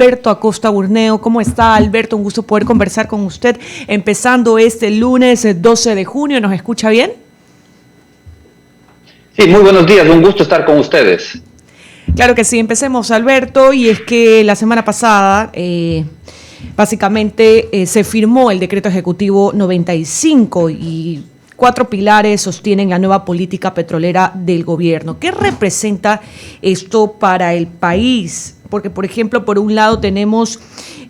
Alberto Acosta Burneo. ¿Cómo está, Alberto? Un gusto poder conversar con usted empezando este lunes 12 de junio. ¿Nos escucha bien? Sí, muy buenos días. Un gusto estar con ustedes. Claro que sí. Empecemos, Alberto. Y es que la semana pasada, básicamente, se firmó el decreto ejecutivo 95 y 4 pilares sostienen la nueva política petrolera del gobierno. ¿Qué representa esto para el país? Porque, por ejemplo, por un lado tenemos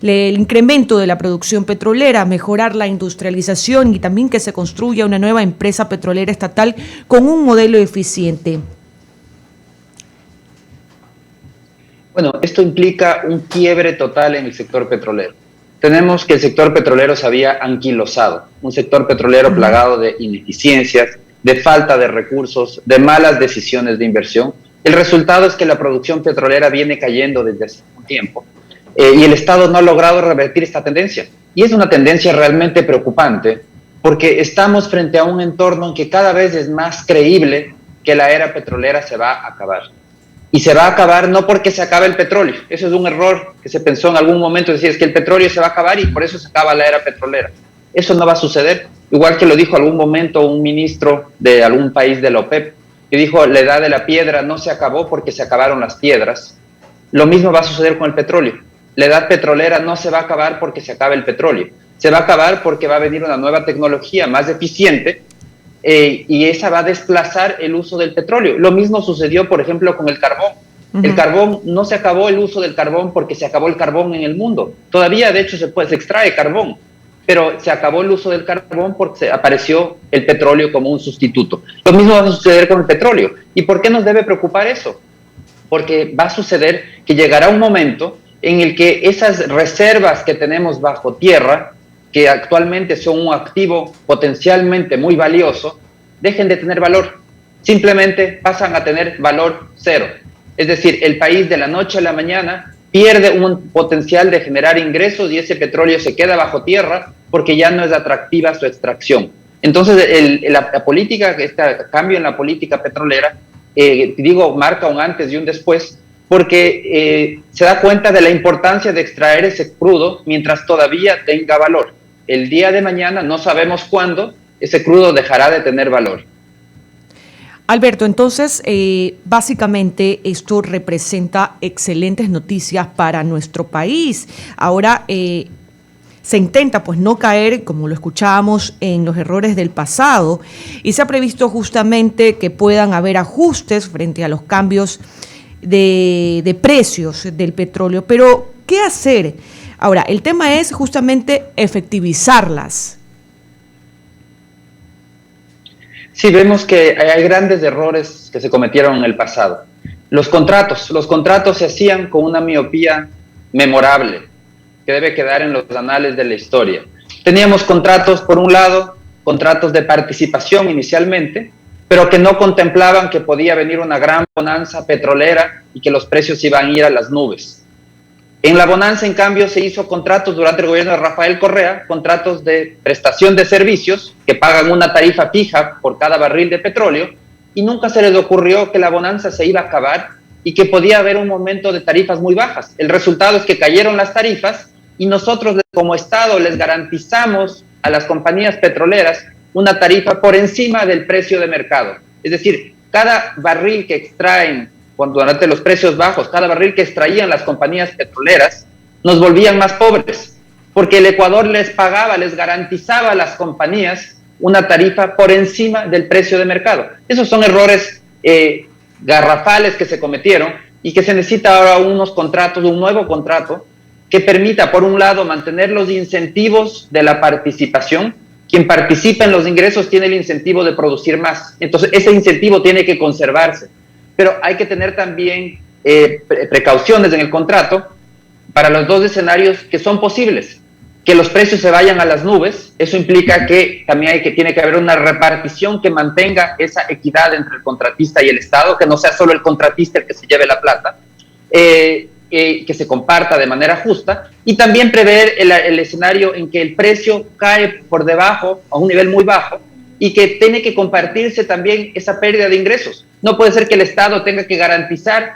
el incremento de la producción petrolera, mejorar la industrialización y también que se construya una nueva empresa petrolera estatal con un modelo eficiente. Bueno, esto implica un quiebre total en el sector petrolero. Tenemos que el sector petrolero se había anquilosado, un sector petrolero plagado de ineficiencias, de falta de recursos, de malas decisiones de inversión. El resultado es que la producción petrolera viene cayendo desde hace un tiempo y el Estado no ha logrado revertir esta tendencia. Y es una tendencia realmente preocupante porque estamos frente a un entorno en que cada vez es más creíble que la era petrolera se va a acabar. Y se va a acabar no porque se acabe el petróleo. Eso es un error que se pensó en algún momento, decir, es que el petróleo se va a acabar y por eso se acaba la era petrolera. Eso no va a suceder. Igual que lo dijo algún momento un ministro de algún país de la OPEP, que dijo, la edad de la piedra no se acabó porque se acabaron las piedras. Lo mismo va a suceder con el petróleo. La edad petrolera no se va a acabar porque se acabe el petróleo. Se va a acabar porque va a venir una nueva tecnología más eficiente y esa va a desplazar el uso del petróleo. Lo mismo sucedió, por ejemplo, con el carbón. El carbón, no se acabó el uso del carbón porque se acabó el carbón en el mundo. Todavía, de hecho, se extrae carbón, pero se acabó el uso del carbón porque apareció el petróleo como un sustituto. Lo mismo va a suceder con el petróleo. ¿Y por qué nos debe preocupar eso? Porque va a suceder que llegará un momento en el que esas reservas que tenemos bajo tierra, que actualmente son un activo potencialmente muy valioso, dejen de tener valor. Simplemente pasan a tener valor cero. Es decir, el país de la noche a la mañana pierde un potencial de generar ingresos y ese petróleo se queda bajo tierra porque ya no es atractiva su extracción. Entonces, la política, este cambio en la política petrolera, marca un antes y un después, porque se da cuenta de la importancia de extraer ese crudo mientras todavía tenga valor. El día de mañana, no sabemos cuándo, ese crudo dejará de tener valor. Alberto, entonces, básicamente esto representa excelentes noticias para nuestro país. Ahora se intenta pues no caer, como lo escuchábamos, en los errores del pasado y se ha previsto justamente que puedan haber ajustes frente a los cambios de precios del petróleo. Pero, ¿qué hacer? Ahora, el tema es justamente efectivizarlas. Sí, vemos que hay grandes errores que se cometieron en el pasado. Los contratos se hacían con una miopía memorable, que debe quedar en los anales de la historia. Teníamos contratos, por un lado, contratos de participación inicialmente, pero que no contemplaban que podía venir una gran bonanza petrolera y que los precios iban a ir a las nubes. En la bonanza, en cambio, se hizo contratos durante el gobierno de Rafael Correa, contratos de prestación de servicios que pagan una tarifa fija por cada barril de petróleo y nunca se les ocurrió que la bonanza se iba a acabar y que podía haber un momento de tarifas muy bajas. El resultado es que cayeron las tarifas y nosotros como Estado les garantizamos a las compañías petroleras una tarifa por encima del precio de mercado. Es decir, cada barril que extraen durante los precios bajos, cada barril que extraían las compañías petroleras, nos volvían más pobres, porque el Ecuador les pagaba, les garantizaba a las compañías una tarifa por encima del precio de mercado. Esos son errores garrafales que se cometieron y que se necesita ahora un nuevo contrato que permita, por un lado, mantener los incentivos de la participación. Quien participa en los ingresos tiene el incentivo de producir más. Entonces, ese incentivo tiene que conservarse. Pero hay que tener también precauciones en el contrato para los dos escenarios que son posibles. Que los precios se vayan a las nubes, eso implica que también tiene que haber una repartición que mantenga esa equidad entre el contratista y el Estado, que no sea solo el contratista el que se lleve la plata, que se comparta de manera justa, y también prever el escenario en que el precio cae por debajo, a un nivel muy bajo, y que tiene que compartirse también esa pérdida de ingresos. No puede ser que el Estado tenga que garantizar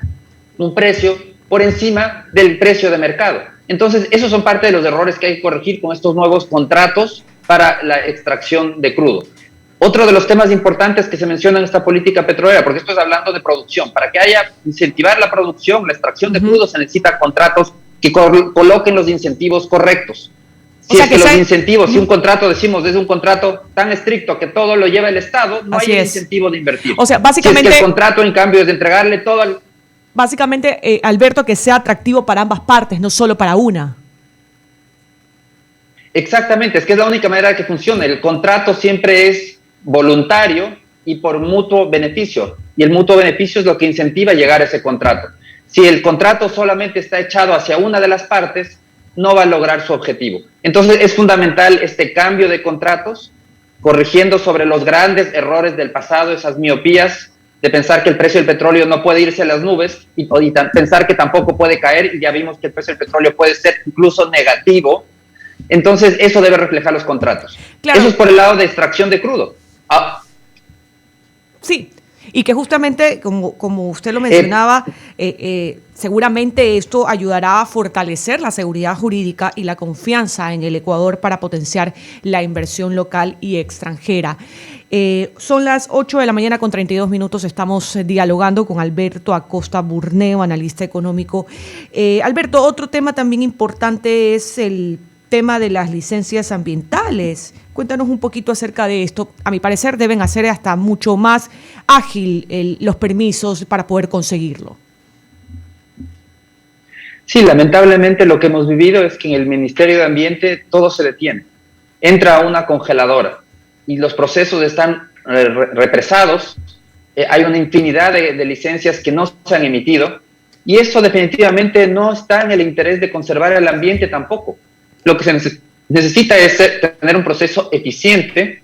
un precio por encima del precio de mercado. Entonces, esos son parte de los errores que hay que corregir con estos nuevos contratos para la extracción de crudo. Otro de los temas importantes que se menciona en esta política petrolera, porque esto es hablando de producción, para que haya incentivar la producción, la extracción de crudo, se necesitan contratos que coloquen los incentivos correctos. Si es que los incentivos, si un contrato, decimos, es un contrato tan estricto que todo lo lleva el Estado, no hay incentivo de invertir. O sea, básicamente, si es que el contrato, en cambio, es de entregarle todo al... Básicamente, Alberto, que sea atractivo para ambas partes, no solo para una. Exactamente, es que es la única manera que funcione. El contrato siempre es voluntario y por mutuo beneficio. Y el mutuo beneficio es lo que incentiva llegar a ese contrato. Si el contrato solamente está echado hacia una de las partes, no va a lograr su objetivo. Entonces es fundamental este cambio de contratos, corrigiendo sobre los grandes errores del pasado, esas miopías de pensar que el precio del petróleo no puede irse a las nubes y pensar que tampoco puede caer, y ya vimos que el precio del petróleo puede ser incluso negativo. Entonces eso debe reflejar los contratos. Claro. Eso es por el lado de extracción de crudo. Sí, y que justamente, como usted lo mencionaba, seguramente esto ayudará a fortalecer la seguridad jurídica y la confianza en el Ecuador para potenciar la inversión local y extranjera. Son las 8 de la mañana con 32 minutos, estamos dialogando con Alberto Acosta Burneo, analista económico. Alberto, otro tema también importante es el tema de las licencias ambientales. Cuéntanos un poquito acerca de esto. A mi parecer deben hacer hasta mucho más ágil los permisos para poder conseguirlo. Sí, lamentablemente lo que hemos vivido es que en el Ministerio de Ambiente todo se detiene. Entra a una congeladora y los procesos están represados. Hay una infinidad de licencias que no se han emitido y eso definitivamente no está en el interés de conservar el ambiente tampoco. Lo que se necesita es tener un proceso eficiente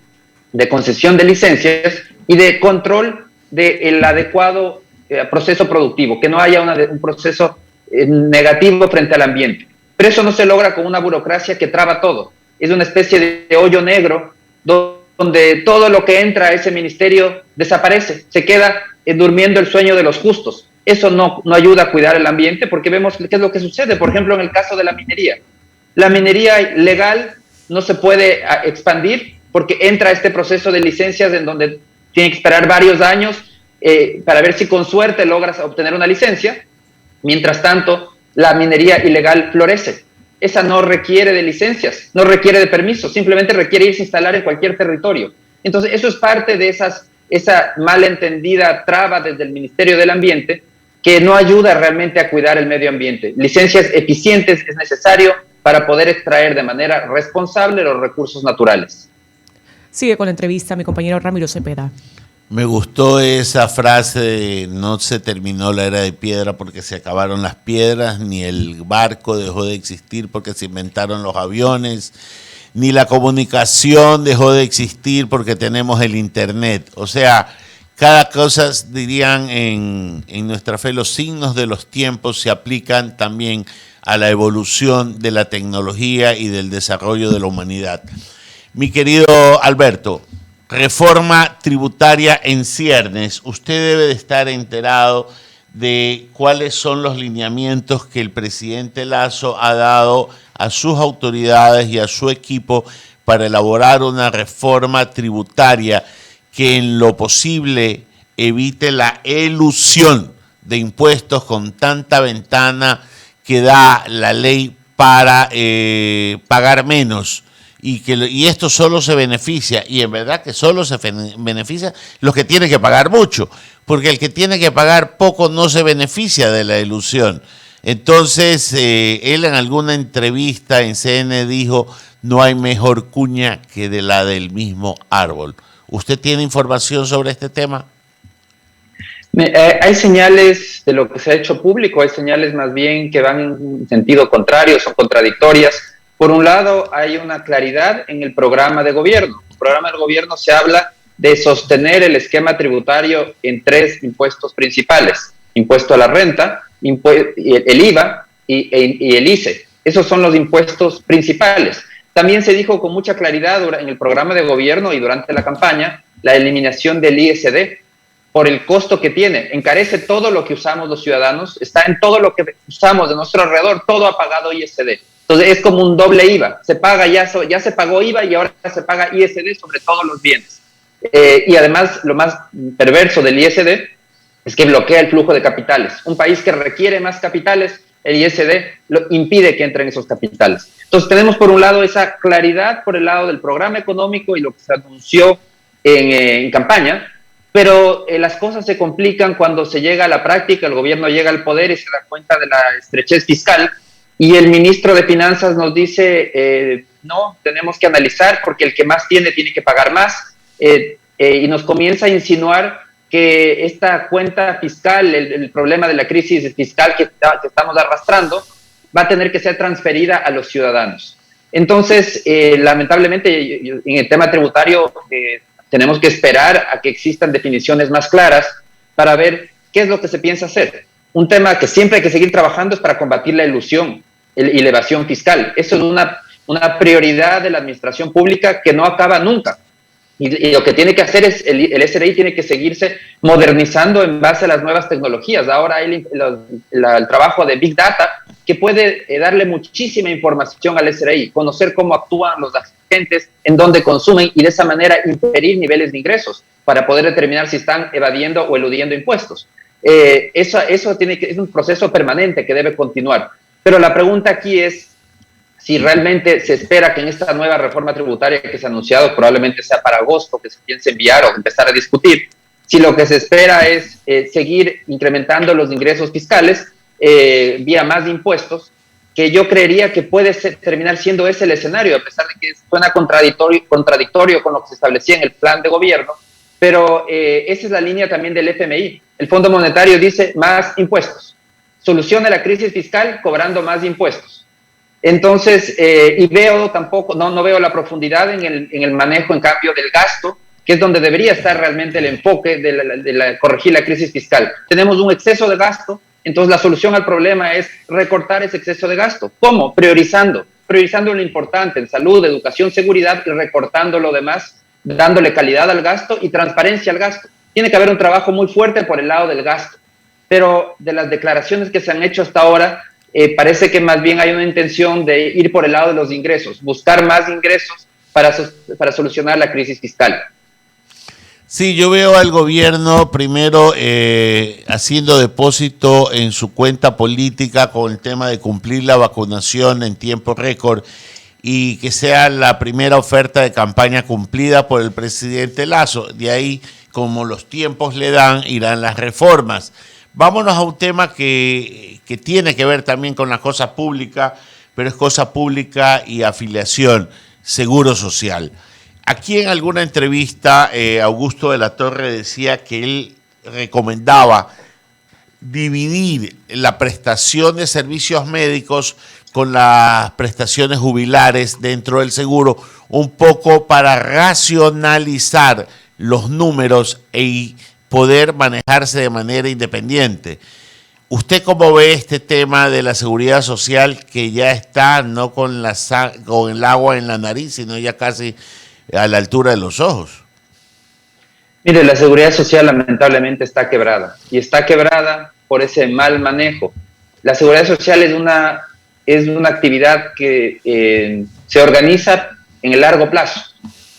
de concesión de licencias y de control del adecuado proceso productivo, que no haya un proceso negativo frente al ambiente. Pero eso no se logra con una burocracia que traba todo. Es una especie de hoyo negro donde todo lo que entra a ese ministerio desaparece, se queda durmiendo el sueño de los justos. Eso no ayuda a cuidar el ambiente, porque vemos qué es lo que sucede, por ejemplo, en el caso de la minería. La minería legal no se puede expandir porque entra este proceso de licencias en donde tiene que esperar varios años para ver si con suerte logras obtener una licencia. Mientras tanto, la minería ilegal florece. Esa no requiere de licencias, no requiere de permisos, simplemente requiere irse a instalar en cualquier territorio. Entonces, eso es parte de esa malentendida traba desde el Ministerio del Ambiente que no ayuda realmente a cuidar el medio ambiente. Licencias eficientes es necesario para poder extraer de manera responsable los recursos naturales. Sigue con la entrevista mi compañero Ramiro Cepeda. Me gustó esa frase de no se terminó la era de piedra porque se acabaron las piedras, ni el barco dejó de existir porque se inventaron los aviones, ni la comunicación dejó de existir porque tenemos el internet. O sea, cada cosa, dirían en nuestra fe, los signos de los tiempos se aplican también a la evolución de la tecnología y del desarrollo de la humanidad. Mi querido Alberto, reforma tributaria en ciernes. Usted debe de estar enterado de cuáles son los lineamientos que el presidente Lasso ha dado a sus autoridades y a su equipo para elaborar una reforma tributaria que en lo posible evite la elusión de impuestos con tanta ventana que da la ley para pagar menos, y esto solo se beneficia, y en verdad que solo se beneficia los que tienen que pagar mucho, porque el que tiene que pagar poco no se beneficia de la elusión. Entonces, él en alguna entrevista en CN dijo, no hay mejor cuña que de la del mismo árbol. ¿Usted tiene información sobre este tema? Hay señales de lo que se ha hecho público, hay señales más bien que van en sentido contrario, son contradictorias. Por un lado, hay una claridad en el programa de gobierno. En el programa del gobierno se habla de sostener el esquema tributario en 3 impuestos principales: impuesto a la renta, el IVA y el ICE. Esos son los impuestos principales. También se dijo con mucha claridad en el programa de gobierno y durante la campaña la eliminación del ISD. por el costo que tiene. Encarece todo lo que usamos los ciudadanos, está en todo lo que usamos de nuestro alrededor, todo ha pagado ISD. Entonces es como un doble IVA, se paga ya se pagó IVA y ahora se paga ISD sobre todos los bienes. Y además lo más perverso del ISD es que bloquea el flujo de capitales. Un país que requiere más capitales, el ISD impide que entren esos capitales. Entonces tenemos por un lado esa claridad por el lado del programa económico y lo que se anunció en campaña, pero las cosas se complican cuando se llega a la práctica, el gobierno llega al poder y se da cuenta de la estrechez fiscal y el ministro de Finanzas nos dice, no, tenemos que analizar porque el que más tiene que pagar más, y nos comienza a insinuar que esta cuenta fiscal, el problema de la crisis fiscal que estamos arrastrando, va a tener que ser transferida a los ciudadanos. Entonces, lamentablemente, en el tema tributario, tenemos que esperar a que existan definiciones más claras para ver qué es lo que se piensa hacer. Un tema que siempre hay que seguir trabajando es para combatir la ilusión y la evasión fiscal. Eso es una prioridad de la administración pública que no acaba nunca. Y lo que tiene que hacer es, el SRI tiene que seguirse modernizando en base a las nuevas tecnologías. Ahora hay el trabajo de Big Data que puede darle muchísima información al SRI, conocer cómo actúan los agentes, en dónde consumen y de esa manera inferir niveles de ingresos para poder determinar si están evadiendo o eludiendo impuestos. Eso es un proceso permanente que debe continuar. Pero la pregunta aquí es, si realmente se espera que en esta nueva reforma tributaria que se ha anunciado, probablemente sea para agosto, que se piense enviar o empezar a discutir, si lo que se espera es seguir incrementando los ingresos fiscales vía más impuestos, que yo creería que puede terminar siendo ese el escenario, a pesar de que suena contradictorio con lo que se establecía en el plan de gobierno, pero esa es la línea también del FMI. El Fondo Monetario dice más impuestos, soluciona la crisis fiscal cobrando más impuestos. Entonces, y no veo la profundidad en el manejo, en cambio, del gasto, que es donde debería estar realmente el enfoque de corregir la crisis fiscal. Tenemos un exceso de gasto, entonces la solución al problema es recortar ese exceso de gasto. ¿Cómo? Priorizando lo importante en salud, educación, seguridad y recortando lo demás, dándole calidad al gasto y transparencia al gasto. Tiene que haber un trabajo muy fuerte por el lado del gasto, pero de las declaraciones que se han hecho hasta ahora, parece que más bien hay una intención de ir por el lado de los ingresos, buscar más ingresos para solucionar la crisis fiscal. Sí, yo veo al gobierno primero haciendo depósito en su cuenta política con el tema de cumplir la vacunación en tiempo récord y que sea la primera oferta de campaña cumplida por el presidente Lasso. De ahí, como los tiempos le dan, irán las reformas. Vámonos a un tema que tiene que ver también con la cosa pública, pero es cosa pública y afiliación, Seguro Social. Aquí en alguna entrevista, Augusto de la Torre decía que él recomendaba dividir la prestación de servicios médicos con las prestaciones jubilares dentro del seguro, un poco para racionalizar los números y poder manejarse de manera independiente. ¿Usted cómo ve este tema de la seguridad social que ya está no con el agua en la nariz, sino ya casi a la altura de los ojos? Mire, la seguridad social lamentablemente está quebrada y está quebrada por ese mal manejo. La seguridad social es una actividad que se organiza en el largo plazo,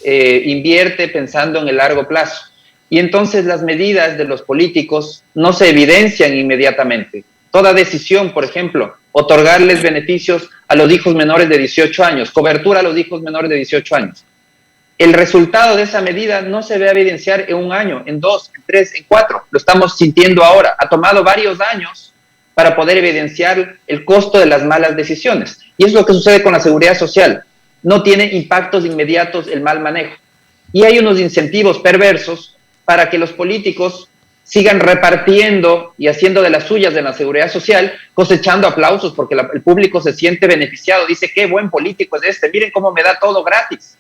invierte pensando en el largo plazo. Y entonces las medidas de los políticos no se evidencian inmediatamente. Toda decisión, por ejemplo, otorgarles beneficios a los hijos menores de 18 años, cobertura a los hijos menores de 18 años. El resultado de esa medida no se ve evidenciar en un año, en 2, en 3, en 4. Lo estamos sintiendo ahora. Ha tomado varios años para poder evidenciar el costo de las malas decisiones. Y es lo que sucede con la seguridad social. No tiene impactos inmediatos el mal manejo. Y hay unos incentivos perversos para que los políticos sigan repartiendo y haciendo de las suyas de la seguridad social, cosechando aplausos porque el público se siente beneficiado, dice, qué buen político es este, miren cómo me da todo gratis.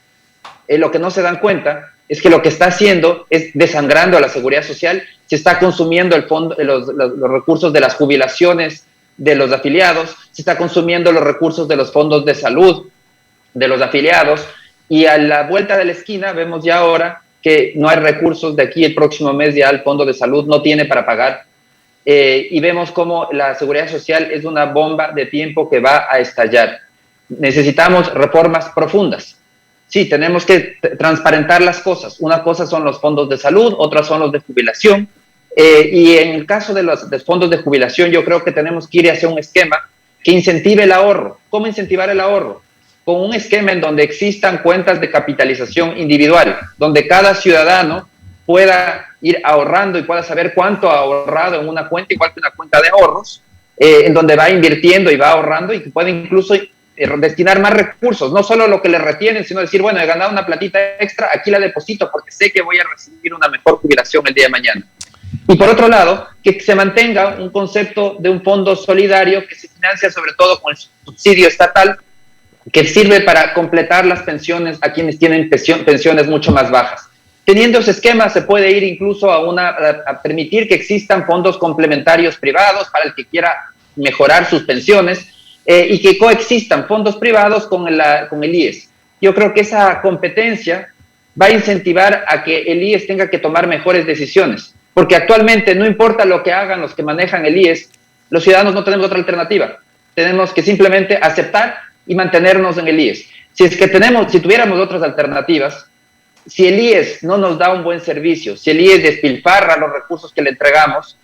Lo que no se dan cuenta es que lo que está haciendo es desangrando a la seguridad social, se está consumiendo los recursos de las jubilaciones de los afiliados, se está consumiendo los recursos de los fondos de salud de los afiliados, y a la vuelta de la esquina vemos ya ahora que no hay recursos de aquí el próximo mes, ya el Fondo de Salud no tiene para pagar, y vemos cómo la seguridad social es una bomba de tiempo que va a estallar. Necesitamos reformas profundas. Sí, tenemos que transparentar las cosas. Una cosa son los fondos de salud, otras son los de jubilación. Y en el caso de los fondos de jubilación, yo creo que tenemos que ir hacia un esquema que incentive el ahorro. ¿Cómo incentivar el ahorro? Con un esquema en donde existan cuentas de capitalización individual, donde cada ciudadano pueda ir ahorrando y pueda saber cuánto ha ahorrado en una cuenta, igual que una cuenta de ahorros, en donde va invirtiendo y va ahorrando, y que puede incluso destinar más recursos, no solo lo que le retienen, sino decir, bueno, he ganado una platita extra, aquí la deposito porque sé que voy a recibir una mejor jubilación el día de mañana. Y por otro lado, que se mantenga un concepto de un fondo solidario que se financia sobre todo con el subsidio estatal, que sirve para completar las pensiones a quienes tienen pensiones mucho más bajas. Teniendo ese esquema, se puede ir incluso a permitir que existan fondos complementarios privados para el que quiera mejorar sus pensiones, y que coexistan fondos privados con el IES. Yo creo que esa competencia va a incentivar a que el IES tenga que tomar mejores decisiones, porque actualmente no importa lo que hagan los que manejan el IES, los ciudadanos no tenemos otra alternativa. Tenemos que simplemente aceptar y mantenernos en el IES. Si tuviéramos otras alternativas, si el IES no nos da un buen servicio, si el IES despilfarra los recursos que le entregamos,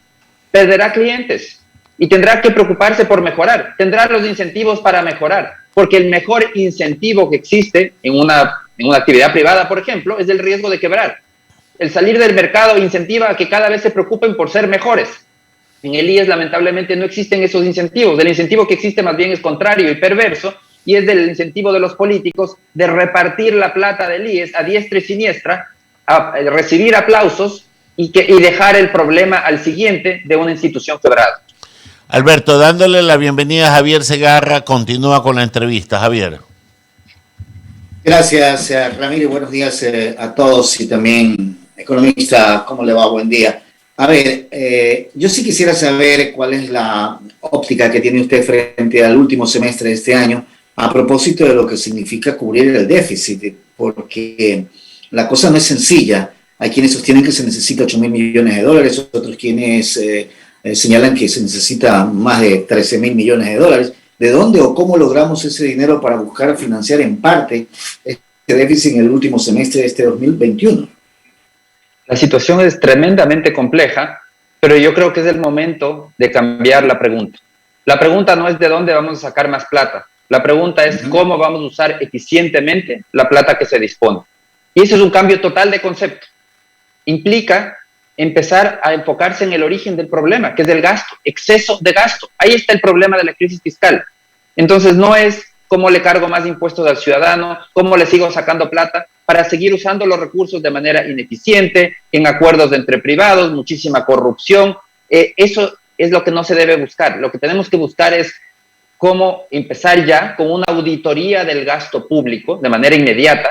perderá clientes y tendrá que preocuparse por mejorar, tendrá los incentivos para mejorar, porque el mejor incentivo que existe en una actividad privada, por ejemplo, es el riesgo de quebrar. El salir del mercado incentiva a que cada vez se preocupen por ser mejores. En el IES, lamentablemente, no existen esos incentivos. El incentivo que existe más bien es contrario y perverso, y es del incentivo de los políticos de repartir la plata del IES a diestra y siniestra, a recibir aplausos y dejar el problema al siguiente de una institución quebrada. Alberto, dándole la bienvenida a Javier Segarra, continúa con la entrevista. Javier. Gracias, Ramiro. Buenos días a todos y también, economista, ¿cómo le va? Buen día. A ver, yo sí quisiera saber cuál es la óptica que tiene usted frente al último semestre de este año a propósito de lo que significa cubrir el déficit, porque la cosa no es sencilla. Hay quienes sostienen que se necesita 8.000 millones de dólares, otros quienes señalan que se necesita más de 13.000 millones de dólares. ¿De dónde o cómo logramos ese dinero para buscar financiar en parte este déficit en el último semestre de este 2021? La situación es tremendamente compleja, pero yo creo que es el momento de cambiar la pregunta. La pregunta no es de dónde vamos a sacar más plata. La pregunta es cómo vamos a usar eficientemente la plata que se dispone. Y eso es un cambio total de concepto. Implica empezar a enfocarse en el origen del problema, que es el gasto, exceso de gasto. Ahí está el problema de la crisis fiscal. Entonces no es cómo le cargo más impuestos al ciudadano, cómo le sigo sacando plata para seguir usando los recursos de manera ineficiente, en acuerdos entre privados, muchísima corrupción. Eso es lo que no se debe buscar. Lo que tenemos que buscar es cómo empezar ya con una auditoría del gasto público de manera inmediata,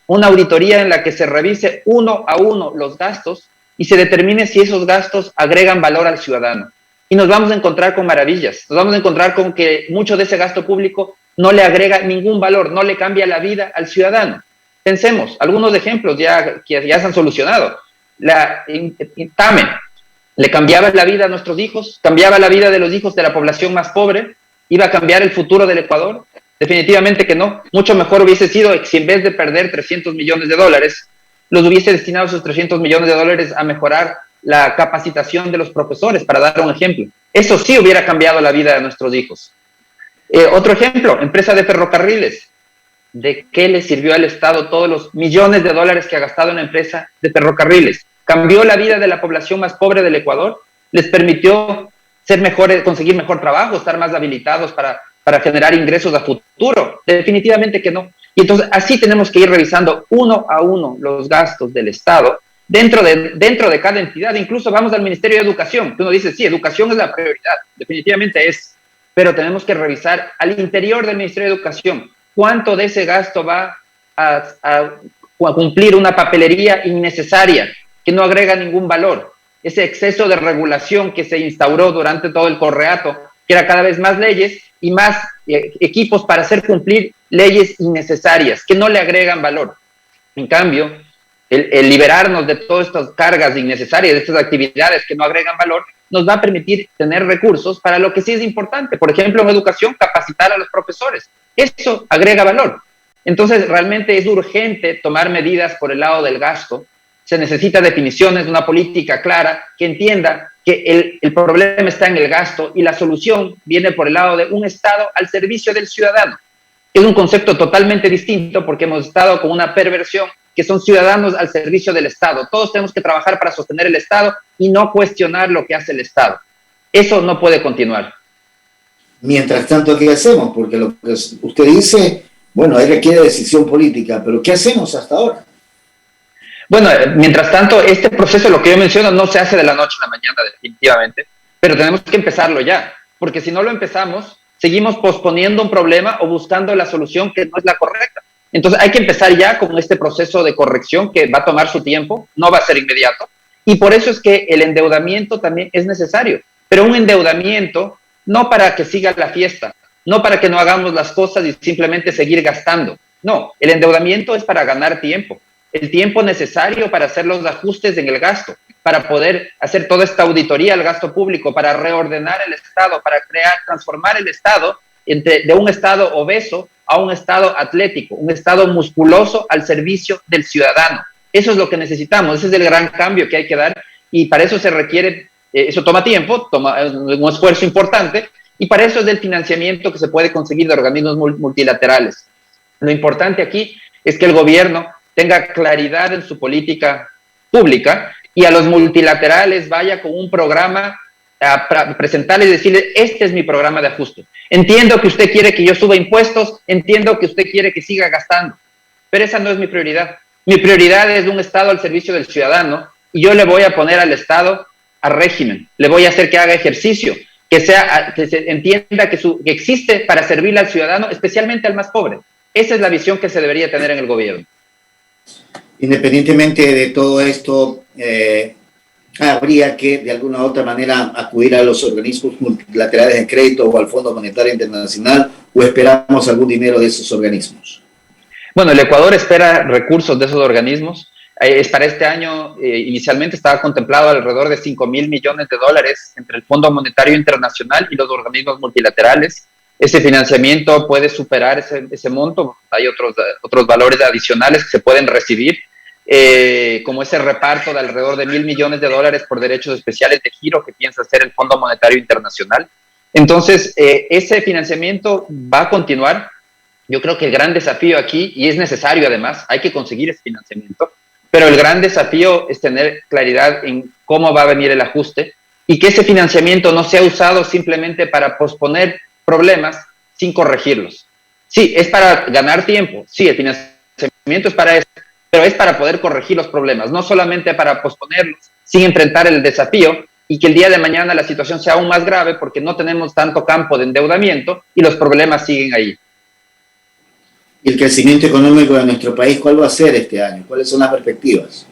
una auditoría en la que se revise uno a uno los gastos y se determine si esos gastos agregan valor al ciudadano. Y nos vamos a encontrar con maravillas. Nos vamos a encontrar con que mucho de ese gasto público no le agrega ningún valor, no le cambia la vida al ciudadano. Pensemos, algunos ejemplos que ya se han solucionado. La TAME le cambiaba la vida a nuestros hijos, cambiaba la vida de los hijos de la población más pobre, iba a cambiar el futuro del Ecuador. Definitivamente que no. Mucho mejor hubiese sido si en vez de perder 300 millones de dólares, los hubiese destinado esos 300 millones de dólares a mejorar la capacitación de los profesores, para dar un ejemplo. Eso sí hubiera cambiado la vida de nuestros hijos. Otro ejemplo, empresa de ferrocarriles. ¿De qué le sirvió al Estado todos los millones de dólares que ha gastado en la empresa de ferrocarriles? ¿Cambió la vida de la población más pobre del Ecuador? ¿Les permitió ser mejores, conseguir mejor trabajo, estar más habilitados para generar ingresos a futuro? Definitivamente que no. Y entonces así tenemos que ir revisando uno a uno los gastos del Estado dentro de cada entidad. Incluso vamos al Ministerio de Educación, que uno dice, sí, educación es la prioridad, definitivamente es, pero tenemos que revisar al interior del Ministerio de Educación cuánto de ese gasto va a cumplir una papelería innecesaria que no agrega ningún valor. Ese exceso de regulación que se instauró durante todo el correato, que era cada vez más leyes y más equipos para hacer cumplir leyes innecesarias que no le agregan valor. En cambio, el liberarnos de todas estas cargas innecesarias, de estas actividades que no agregan valor, nos va a permitir tener recursos para lo que sí es importante. Por ejemplo, en educación, capacitar a los profesores. Eso agrega valor. Entonces, realmente es urgente tomar medidas por el lado del gasto. Se necesita definiciones, una política clara que entienda que el problema está en el gasto y la solución viene por el lado de un Estado al servicio del ciudadano. Es un concepto totalmente distinto porque hemos estado con una perversión que son ciudadanos al servicio del Estado. Todos tenemos que trabajar para sostener el Estado y no cuestionar lo que hace el Estado. Eso no puede continuar. Mientras tanto, ¿qué hacemos? Porque lo que usted dice, bueno, ahí requiere decisión política, pero ¿qué hacemos hasta ahora? Bueno, mientras tanto, este proceso, lo que yo menciono, no se hace de la noche a la mañana, definitivamente, pero tenemos que empezarlo ya, porque si no lo empezamos, seguimos posponiendo un problema o buscando la solución que no es la correcta. Entonces hay que empezar ya con este proceso de corrección que va a tomar su tiempo, no va a ser inmediato, y por eso es que el endeudamiento también es necesario, pero un endeudamiento no para que siga la fiesta, no para que no hagamos las cosas y simplemente seguir gastando. No, el endeudamiento es para ganar tiempo, el tiempo necesario para hacer los ajustes en el gasto, para poder hacer toda esta auditoría al gasto público, para reordenar el Estado, para transformar el Estado de un Estado obeso a un Estado atlético, un Estado musculoso al servicio del ciudadano. Eso es lo que necesitamos, ese es el gran cambio que hay que dar y para eso se requiere, eso toma tiempo, toma un esfuerzo importante y para eso es el financiamiento que se puede conseguir de organismos multilaterales. Lo importante aquí es que el gobierno tenga claridad en su política pública y a los multilaterales vaya con un programa a presentarles y decirles, este es mi programa de ajuste. Entiendo que usted quiere que yo suba impuestos, entiendo que usted quiere que siga gastando, pero esa no es mi prioridad. Mi prioridad es un Estado al servicio del ciudadano y yo le voy a poner al Estado a régimen, le voy a hacer que haga ejercicio, que se entienda que existe para servirle al ciudadano, especialmente al más pobre. Esa es la visión que se debería tener en el gobierno. Independientemente de todo esto, habría que de alguna u otra manera acudir a los organismos multilaterales de crédito o al Fondo Monetario Internacional o esperamos algún dinero de esos organismos. Bueno, el Ecuador espera recursos de esos organismos. Para este año, inicialmente estaba contemplado alrededor de $5,000 millones entre el Fondo Monetario Internacional y los organismos multilaterales. Ese financiamiento puede superar ese monto. Hay otros valores adicionales que se pueden recibir, como ese reparto de alrededor de $1,000 millones por derechos especiales de giro que piensa hacer el Fondo Monetario Internacional. Entonces, ese financiamiento va a continuar. Yo creo que el gran desafío aquí, y es necesario además, hay que conseguir ese financiamiento, pero el gran desafío es tener claridad en cómo va a venir el ajuste y que ese financiamiento no sea usado simplemente para posponer problemas sin corregirlos. Sí, es para ganar tiempo, sí, el financiamiento es para eso, pero es para poder corregir los problemas, no solamente para posponerlos sin enfrentar el desafío y que el día de mañana la situación sea aún más grave porque no tenemos tanto campo de endeudamiento y los problemas siguen ahí. ¿Y el crecimiento económico de nuestro país cuál va a ser este año? ¿Cuáles son las perspectivas?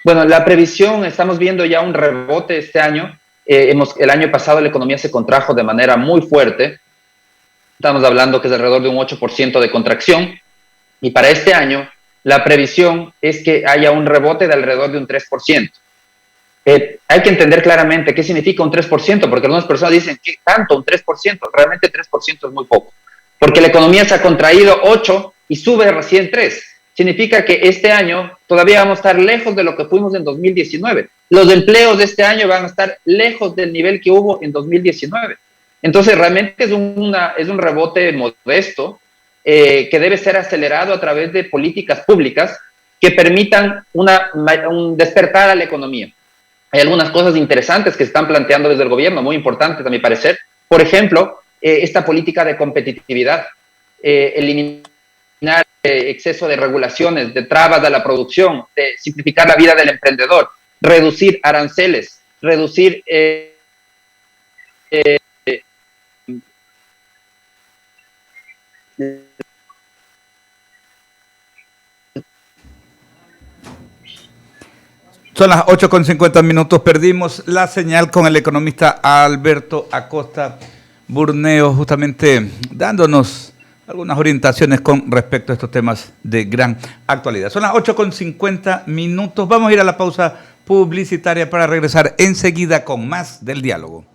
Bueno, la previsión, estamos viendo ya un rebote este año. El año pasado la economía se contrajo de manera muy fuerte. Estamos hablando que es alrededor de un 8% de contracción. Y para este año, la previsión es que haya un rebote de alrededor de un 3%. Hay que entender claramente qué significa un 3%, porque algunas personas dicen, ¿qué tanto un 3%? Realmente 3% es muy poco. Porque la economía se ha contraído 8 y sube recién 3. Significa que este año todavía vamos a estar lejos de lo que fuimos en 2019. Los empleos de este año van a estar lejos del nivel que hubo en 2019. Entonces, realmente es un rebote modesto que debe ser acelerado a través de políticas públicas que permitan un despertar a la economía. Hay algunas cosas interesantes que se están planteando desde el gobierno, muy importantes a mi parecer. Por ejemplo, esta política de competitividad, eliminar exceso de regulaciones, de trabas a la producción, de simplificar la vida del emprendedor, reducir aranceles, reducir Son las 8:50, perdimos la señal con el economista Alberto Acosta Burneo, justamente dándonos algunas orientaciones con respecto a estos temas de gran actualidad. Son las 8:50. Vamos a ir a la pausa publicitaria para regresar enseguida con más del diálogo.